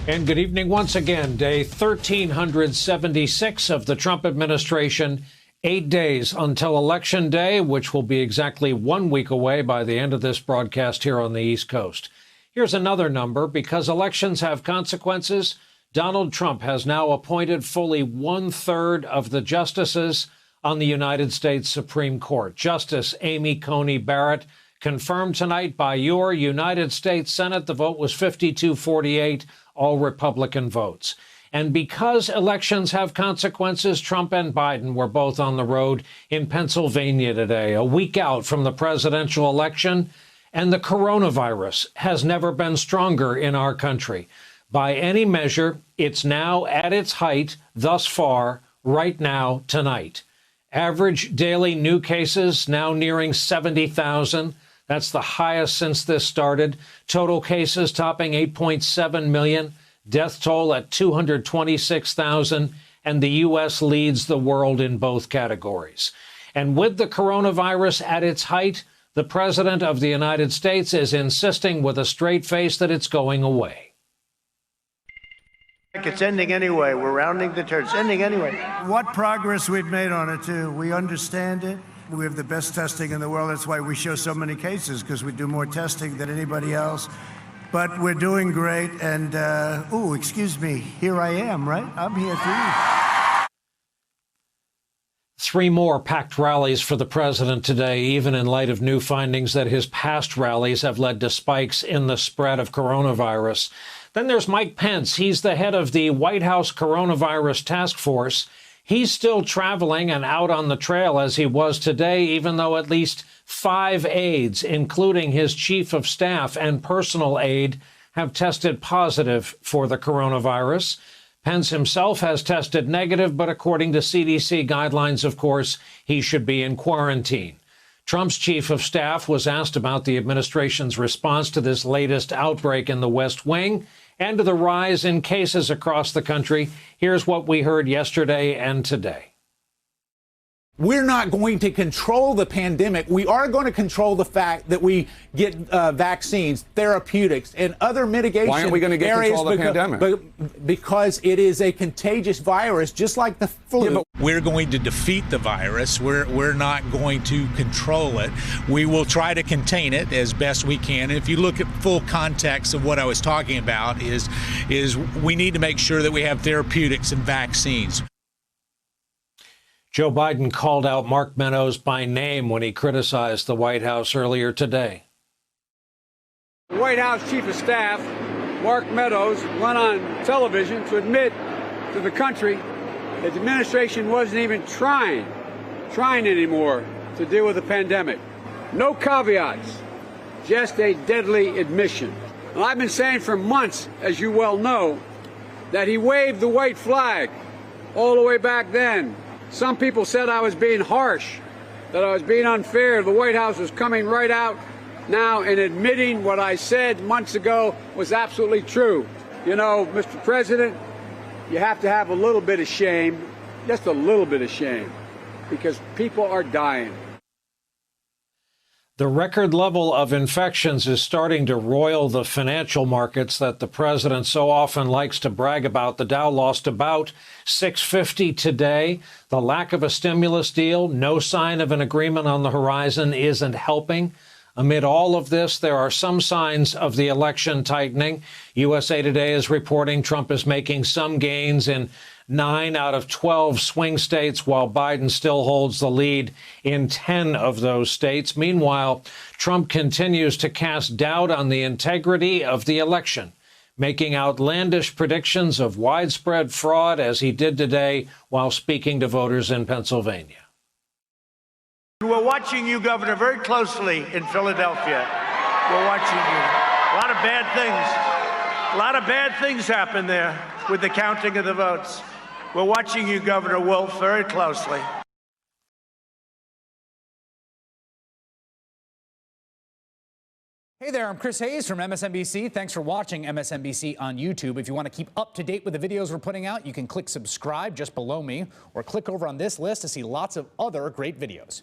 And good evening once again. Day 1376 of the Trump administration. 8 days until Election Day, which will be exactly 1 week away by the end of this broadcast here on the East Coast. Here's another number. Because elections have consequences, Donald Trump has now appointed fully 1/3 of the justices on the United States Supreme Court. Justice Amy Coney Barrett confirmed tonight by your United States Senate. The vote was 52-48, all Republican votes. And because elections have consequences, Trump and Biden were both on the road in Pennsylvania today, a week out from the presidential election. And the coronavirus has never been stronger in our country. By any measure, it's now at its height thus far, right now, tonight. Average daily new cases now nearing 70,000. That's the highest since this started. Total cases topping 8.7 million. Death toll at 226,000. And the U.S. leads the world in both categories. And with the coronavirus at its height, the President of the United States is insisting with a straight face that it's going away. It's ending anyway. We're rounding the turn. It's ending anyway. What progress we've made on it, too. We understand it. We have the best testing in the world. That's why we show so many cases, because we do more testing than anybody else. But we're doing great. And, excuse me, here I am, right? I'm here too. 3 more packed rallies for the president today, even in light of new findings that his past rallies have led to spikes in the spread of coronavirus. Then there's Mike Pence. He's the head of the White House Coronavirus Task Force. He's still traveling and out on the trail as he was today, even though at least 5 aides, including his chief of staff and personal aide, have tested positive for the coronavirus. Pence himself has tested negative, but according to CDC guidelines, of course, he should be in quarantine. Trump's chief of staff was asked about the administration's response to this latest outbreak in the West Wing and to the rise in cases across the country. Here's what we heard yesterday and today. We're not going to control the pandemic. We are going to control the fact that we get vaccines, therapeutics, and other mitigation areas. Why aren't we going to get control of the pandemic? Because it is a contagious virus, just like the flu. Yeah, we're going to defeat the virus. We're not going to control it. We will try to contain it as best we can. And if you look at full context of what I was talking about is we need to make sure that we have therapeutics and vaccines. Joe Biden called out Mark Meadows by name when he criticized the White House earlier today. The White House Chief of Staff, Mark Meadows, went on television to admit to the country that the administration wasn't even trying anymore to deal with the pandemic. No caveats, just a deadly admission. And I've been saying for months, as you well know, that he waved the white flag all the way back then. Some people said I was being harsh, that I was being unfair. The White House was coming right out now and admitting what I said months ago was absolutely true. You know, Mr. President, you have to have a little bit of shame, just a little bit of shame, because people are dying. The record level of infections is starting to roil the financial markets that the president so often likes to brag about. The Dow lost about 650 today. The lack of a stimulus deal, no sign of an agreement on the horizon, isn't helping. Amid all of this, there are some signs of the election tightening. USA Today is reporting Trump is making some gains in 9 out of 12 swing states, while Biden still holds the lead in 10 of those states. Meanwhile, Trump continues to cast doubt on the integrity of the election, making outlandish predictions of widespread fraud, as he did today while speaking to voters in Pennsylvania. We're watching you, Governor, very closely in Philadelphia. We're watching you. A lot of bad things happen there with the counting of the votes. We're watching you, Governor Wolf, very closely. Hey there, I'm Chris Hayes from MSNBC. Thanks for watching MSNBC on YouTube. If you want to keep up to date with the videos we're putting out, you can click subscribe just below me or click over on this list to see lots of other great videos.